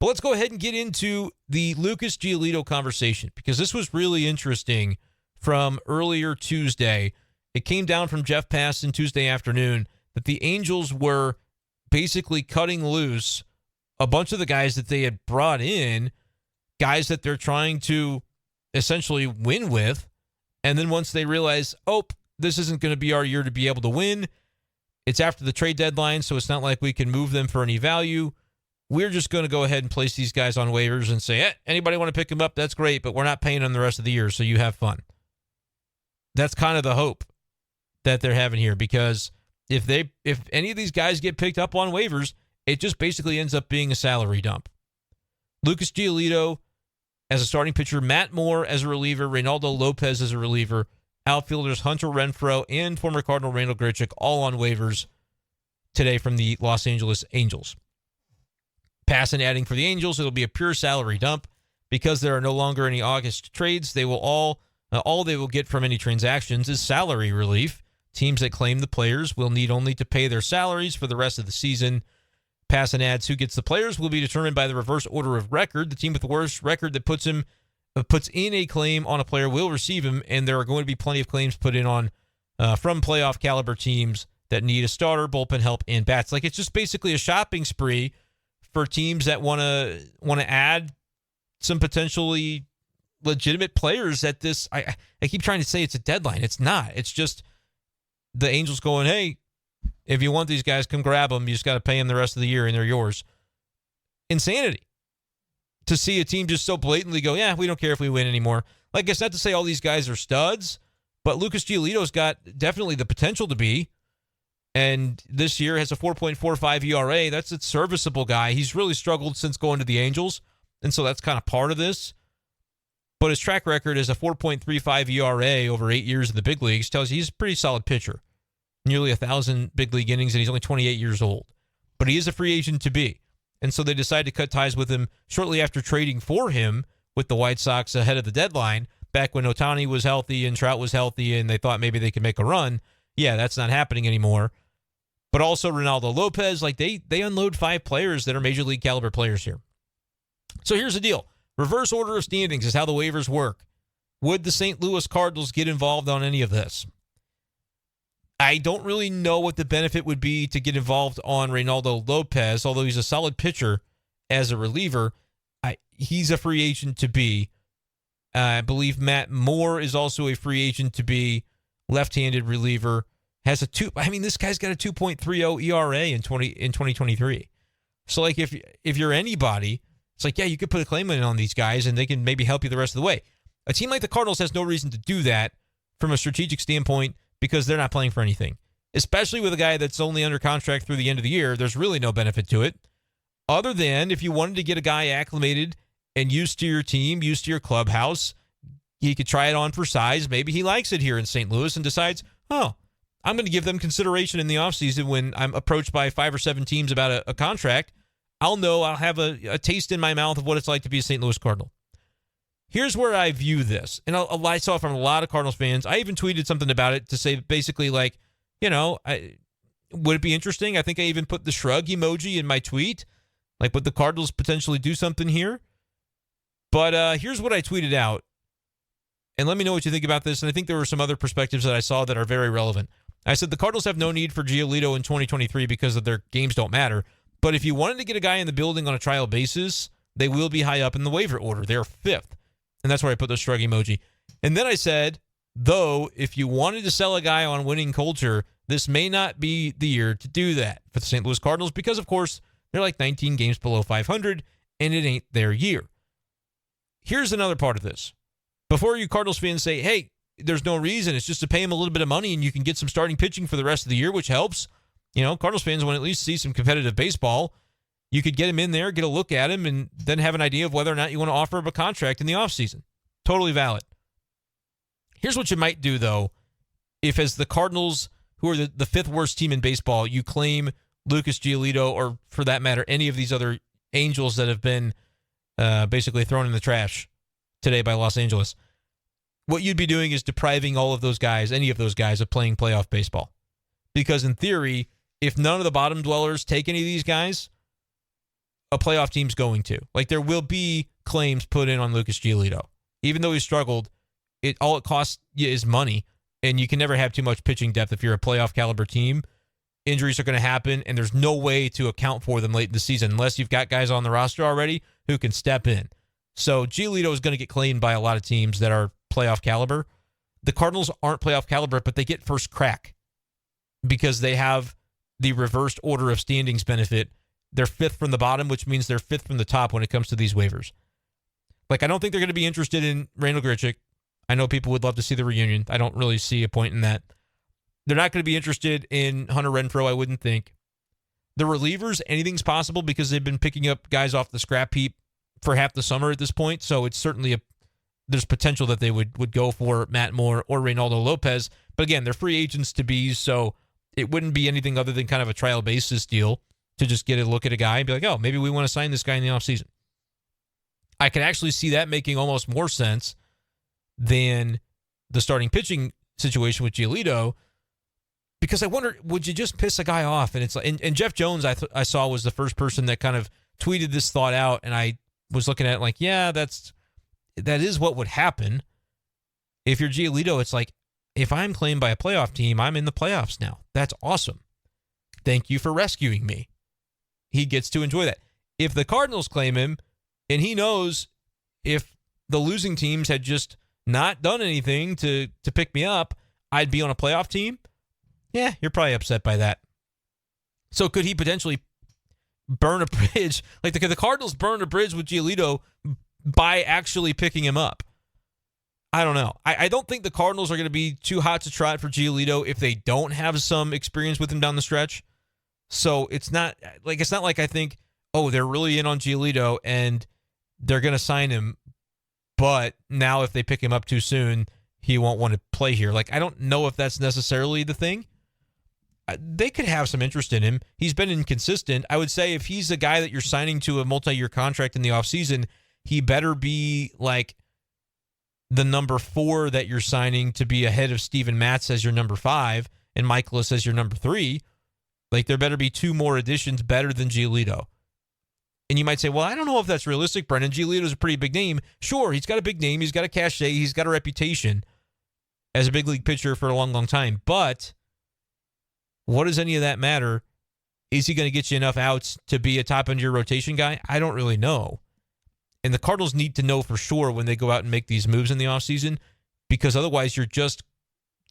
But let's go ahead and get into the Lucas Giolito conversation, because this was really interesting from earlier Tuesday. It came down from Jeff Passan Tuesday afternoon that the Angels were basically cutting loose a bunch of the guys that they had brought in, guys that they're trying to essentially win with. And then once they realize, oh, this isn't going to be our year to be able to win, it's after the trade deadline, so it's not like we can move them for any value. We're just going to go ahead and place these guys on waivers and say, anybody want to pick them up? That's great, but we're not paying them the rest of the year, so you have fun. That's kind of the hope that they're having here, because if any of these guys get picked up on waivers, it just basically ends up being a salary dump. Lucas Giolito as a starting pitcher, Matt Moore as a reliever, Reynaldo Lopez as a reliever, outfielders Hunter Renfroe and former Cardinal Randal Grichuk all on waivers today from the Los Angeles Angels. Passan adding for the Angels, it'll be a pure salary dump because there are no longer any August trades. They will all they will get from any transactions is salary relief. Teams that claim the players will need only to pay their salaries for the rest of the season. Passan adds, who gets the players will be determined by the reverse order of record. The team with the worst record that puts in a claim on a player will receive him, and there are going to be plenty of claims put in on from playoff caliber teams that need a starter, bullpen help, and bats. Like, it's just basically a shopping spree for teams that want to add some potentially legitimate players at this. I keep trying to say it's a deadline. It's not. It's just the Angels going, hey, if you want these guys, come grab them. You just got to pay them the rest of the year, and they're yours. Insanity to see a team just so blatantly go, yeah, we don't care if we win anymore. Like, it's not to say all these guys are studs, but Lucas Giolito's got definitely the potential to be. And this year has a 4.45 ERA. That's a serviceable guy. He's really struggled since going to the Angels, and so that's kind of part of this. But his track record is a 4.35 ERA over 8 years in the big leagues. Tells you he's a pretty solid pitcher. Nearly 1,000 big league innings, and he's only 28 years old. But he is a free agent to be. And so they decided to cut ties with him shortly after trading for him with the White Sox ahead of the deadline, back when Ohtani was healthy and Trout was healthy and they thought maybe they could make a run. Yeah, that's not happening anymore. But also Reynaldo Lopez, like they unload 5 players that are major league caliber players here. So here's the deal. Reverse order of standings is how the waivers work. Would the St. Louis Cardinals get involved on any of this? I don't really know what the benefit would be to get involved on Reynaldo Lopez, although he's a solid pitcher as a reliever. He's a free agent to be. I believe Matt Moore is also a free agent to be, left-handed reliever. This guy's got a 2.30 ERA in 2023. So, like, if you're anybody, it's like, yeah, you could put a claim in on these guys and they can maybe help you the rest of the way. A team like the Cardinals has no reason to do that from a strategic standpoint because they're not playing for anything, especially with a guy that's only under contract through the end of the year. There's really no benefit to it other than if you wanted to get a guy acclimated and used to your team, used to your clubhouse, he could try it on for size. Maybe he likes it here in St. Louis and decides, I'm going to give them consideration in the offseason when I'm approached by 5 or 7 teams about a contract. I'll have a taste in my mouth of what it's like to be a St. Louis Cardinal. Here's where I view this. And I saw from a lot of Cardinals fans. I even tweeted something about it to say basically like, would it be interesting? I think I even put the shrug emoji in my tweet. Like, would the Cardinals potentially do something here? But here's what I tweeted out. And let me know what you think about this. And I think there were some other perspectives that I saw that are very relevant. I said the Cardinals have no need for Giolito in 2023 because of their games don't matter. But if you wanted to get a guy in the building on a trial basis, they will be high up in the waiver order. They're 5th. And that's where I put the shrug emoji. And then I said, though, if you wanted to sell a guy on winning culture, this may not be the year to do that for the St. Louis Cardinals because, of course, they're like 19 games below 500, and it ain't their year. Here's another part of this. Before you Cardinals fans say, hey, there's no reason, it's just to pay him a little bit of money and you can get some starting pitching for the rest of the year, which helps. Cardinals fans want to at least see some competitive baseball. You could get him in there, get a look at him, and then have an idea of whether or not you want to offer him a contract in the offseason. Totally valid. Here's what you might do, though, if as the Cardinals, who are the 5th worst team in baseball, you claim Lucas Giolito, or for that matter, any of these other Angels that have been basically thrown in the trash today by Los Angeles. What you'd be doing is depriving all of those guys, any of those guys, of playing playoff baseball. Because in theory, if none of the bottom dwellers take any of these guys, a playoff team's going to. Like, there will be claims put in on Lucas Giolito. Even though he struggled, all it costs you is money, and you can never have too much pitching depth if you're a playoff caliber team. Injuries are going to happen, and there's no way to account for them late in the season unless you've got guys on the roster already who can step in. So Giolito is going to get claimed by a lot of teams that are playoff caliber. The Cardinals aren't playoff caliber, but they get first crack because they have the reversed order of standings benefit. They're fifth from the bottom, which means they're fifth from the top when it comes to these waivers. Like, I don't think they're going to be interested in Randal Grichuk. I know people would love to see the reunion. I don't really see a point in that. They're not going to be interested in Hunter Renfroe, I wouldn't think. The relievers, anything's possible because they've been picking up guys off the scrap heap for half the summer at this point. So it's certainly there's potential that they would go for Matt Moore or Reynaldo Lopez. But again, they're free agents to be, so it wouldn't be anything other than kind of a trial basis deal to just get a look at a guy and be like, oh, maybe we want to sign this guy in the offseason. I can actually see that making almost more sense than the starting pitching situation with Giolito, because I wonder, would you just piss a guy off? And it's like, and Jeff Jones, I saw, was the first person that kind of tweeted this thought out, and I was looking at it like, yeah, that is what would happen. If you're Giolito, it's like, if I'm claimed by a playoff team, I'm in the playoffs now. That's awesome. Thank you for rescuing me. He gets to enjoy that. If the Cardinals claim him, and he knows if the losing teams had just not done anything to pick me up, I'd be on a playoff team. Yeah, you're probably upset by that. So could he potentially burn a bridge? Like, the Cardinals burn a bridge with Giolito by actually picking him up? I don't know. I don't think the Cardinals are going to be too hot to trot for Giolito if they don't have some experience with him down the stretch. So it's not like I think, oh, they're really in on Giolito and they're going to sign him, but now if they pick him up too soon, he won't want to play here. Like, I don't know if that's necessarily the thing. They could have some interest in him. He's been inconsistent. I would say if he's a guy that you're signing to a multi-year contract in the offseason, he better be like the number 4 that you're signing to be ahead of Steven Matz as your number 5 and Michaelis as your number 3. Like, there better be 2 more additions better than Giolito. And you might say, well, I don't know if that's realistic, Brendan. Giolito's a pretty big name. Sure, he's got a big name. He's got a cachet. He's got a reputation as a big league pitcher for a long, long time. But what does any of that matter? Is he going to get you enough outs to be a top end of your rotation guy? I don't really know. And the Cardinals need to know for sure when they go out and make these moves in the offseason, because otherwise you're just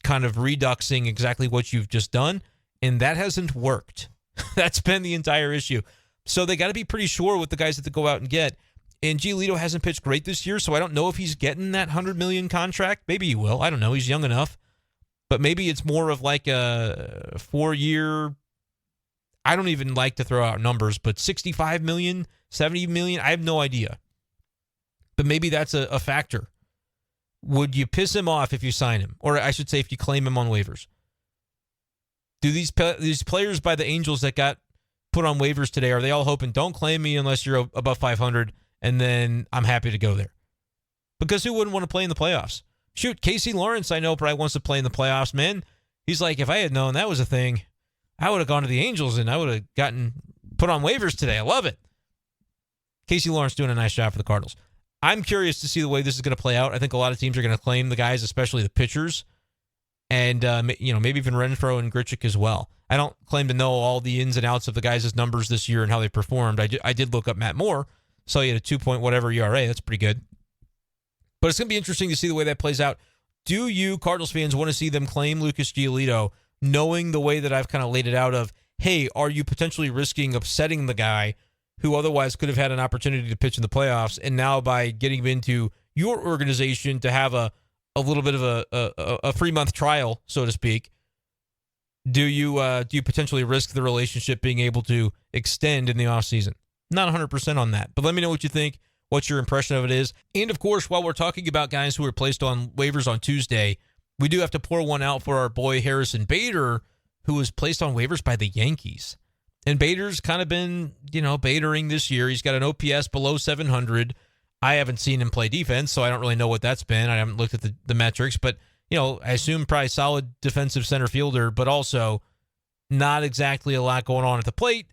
kind of reduxing exactly what you've just done, and that hasn't worked. That's been the entire issue. So they got to be pretty sure with the guys that they go out and get. And Giolito hasn't pitched great this year, so I don't know if he's getting that $100 million contract. Maybe he will. I don't know. He's young enough. But maybe it's more of like a 4-year, I don't even like to throw out numbers, but $65 million, $70 million, I have no idea. But maybe that's a factor. Would you piss him off if you sign him? Or I should say if you claim him on waivers? Do these players by the Angels that got put on waivers today, are they all hoping, don't claim me unless you're above 500, and then I'm happy to go there? Because who wouldn't want to play in the playoffs? Shoot, Casey Lawrence, I know, probably wants to play in the playoffs, man. He's like, if I had known that was a thing, I would have gone to the Angels and I would have gotten put on waivers today. I love it. Casey Lawrence doing a nice job for the Cardinals. I'm curious to see the way this is going to play out. I think a lot of teams are going to claim the guys, especially the pitchers, and maybe even Renfroe and Grichuk as well. I don't claim to know all the ins and outs of the guys' numbers this year and how they performed. I did look up Matt Moore, saw he had a 2-point-whatever ERA. That's pretty good. But it's going to be interesting to see the way that plays out. Do you, Cardinals fans, want to see them claim Lucas Giolito, knowing the way that I've kind of laid it out of, hey, are you potentially risking upsetting the guy who otherwise could have had an opportunity to pitch in the playoffs, and now by getting him into your organization to have a little bit of a 3-month trial, so to speak, do you potentially risk the relationship being able to extend in the offseason? Not 100% on that, but let me know what you think, what your impression of it is. And, of course, while we're talking about guys who were placed on waivers on Tuesday, we do have to pour one out for our boy Harrison Bader, who was placed on waivers by the Yankees. And Bader's kind of been, Badering this year. He's got an OPS below 700. I haven't seen him play defense, so I don't really know what that's been. I haven't looked at the metrics, but, I assume probably solid defensive center fielder, but also not exactly a lot going on at the plate.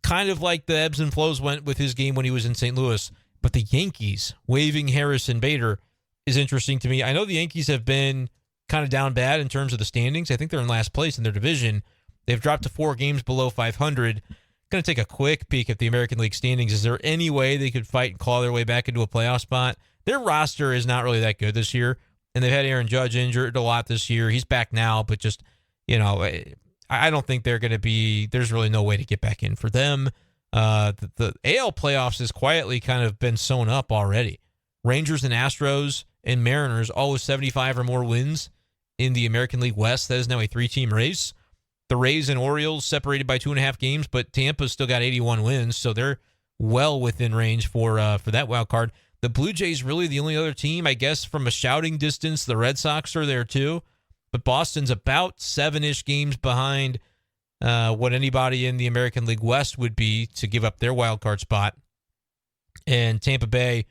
kind of like the ebbs and flows went with his game when he was in St. Louis. But the Yankees waiving Harrison Bader is interesting to me. I know the Yankees have been kind of down bad in terms of the standings. I think they're in last place in their division. They've dropped to 4 games below 500. Going to take a quick peek at the American League standings. Is there any way they could fight and claw their way back into a playoff spot? Their roster is not really that good this year, and they've had Aaron Judge injured a lot this year. He's back now, but just, I don't think they're going to be, there's really no way to get back in for them. The AL playoffs has quietly kind of been sewn up already. Rangers and Astros and Mariners all with 75 or more wins in the American League West. That is now a 3-team race. The Rays and Orioles separated by 2.5 games, but Tampa's still got 81 wins, so they're well within range for that wild card. The Blue Jays really the only other team, I guess, from a shouting distance. The Red Sox are there too, but Boston's about 7-ish games behind what anybody in the American League West would be to give up their wild card spot. And Tampa Bay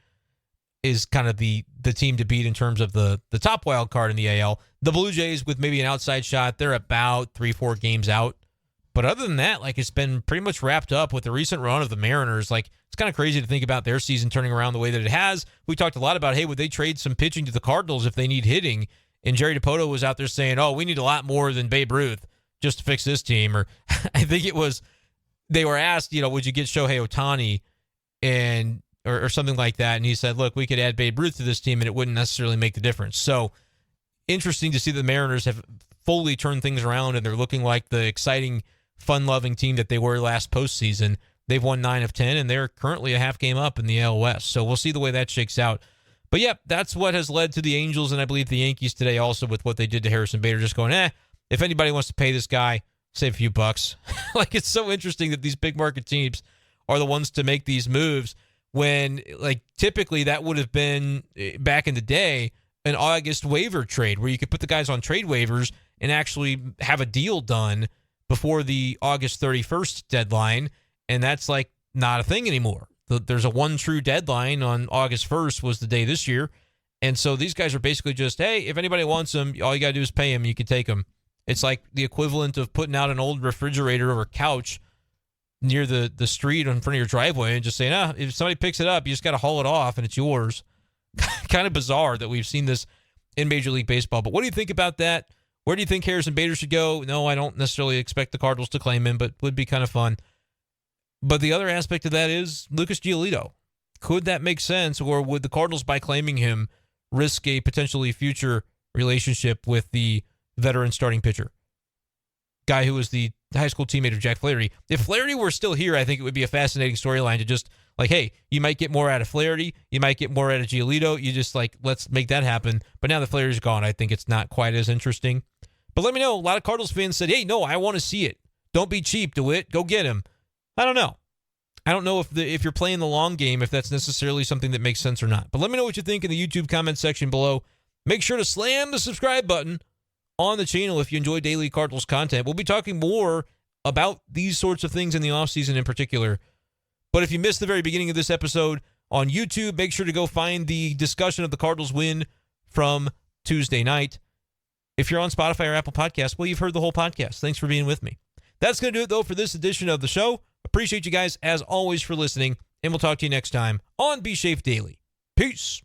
is kind of the team to beat in terms of the top wild card in the AL. The Blue Jays, with maybe an outside shot, they're about 3-4 games out. But other than that, it's been pretty much wrapped up with the recent run of the Mariners. It's kind of crazy to think about their season turning around the way that it has. We talked a lot about, hey, would they trade some pitching to the Cardinals if they need hitting? And Jerry DiPoto was out there saying, oh, we need a lot more than Babe Ruth just to fix this team. Or I think it was, they were asked, would you get Shohei Ohtani or something like that? And he said, look, we could add Babe Ruth to this team and it wouldn't necessarily make the difference. So interesting to see the Mariners have fully turned things around and they're looking like the exciting, fun-loving team that they were last postseason. They've won 9 of 10, and they're currently a half game up in the AL West. So we'll see the way that shakes out. But, yeah, that's what has led to the Angels and I believe the Yankees today also with what they did to Harrison Bader, just going, if anybody wants to pay this guy, save a few bucks. It's so interesting that these big market teams are the ones to make these moves when, typically that would have been, back in the day, an August waiver trade where you could put the guys on trade waivers and actually have a deal done before the August 31st deadline, and that's not a thing anymore. There's a one true deadline on August 1st was the day this year, and so these guys are basically just, hey, if anybody wants them, all you got to do is pay them, you can take them. It's like the equivalent of putting out an old refrigerator or couch near the street in front of your driveway and just saying, if somebody picks it up, you just got to haul it off and it's yours. Kind of bizarre that we've seen this in Major League Baseball. But what do you think about that? Where do you think Harrison Bader should go? No, I don't necessarily expect the Cardinals to claim him, but would be kind of fun. But the other aspect of that is Lucas Giolito. Could that make sense, or would the Cardinals, by claiming him, risk a potentially future relationship with the veteran starting pitcher? Guy who was the high school teammate of Jack Flaherty. If Flaherty were still here, I think it would be a fascinating storyline to just, hey, you might get more out of Flaherty, you might get more out of Giolito, you just, let's make that happen. But now that Flaherty's gone, I think it's not quite as interesting. But let me know. A lot of Cardinals fans said, hey, no, I want to see it. Don't be cheap, DeWitt. Go get him. I don't know. I don't know if you're playing the long game, if that's necessarily something that makes sense or not. But let me know what you think in the YouTube comment section below. Make sure to slam the subscribe button on the channel if you enjoy daily Cardinals content. We'll be talking more about these sorts of things in the offseason in particular. But if you missed the very beginning of this episode on YouTube, make sure to go find the discussion of the Cardinals win from Tuesday night. If you're on Spotify or Apple Podcasts, well, you've heard the whole podcast. Thanks for being with me. That's going to do it, though, for this edition of the show. Appreciate you guys, as always, for listening, and we'll talk to you next time on B-Schaeff Daily. Peace.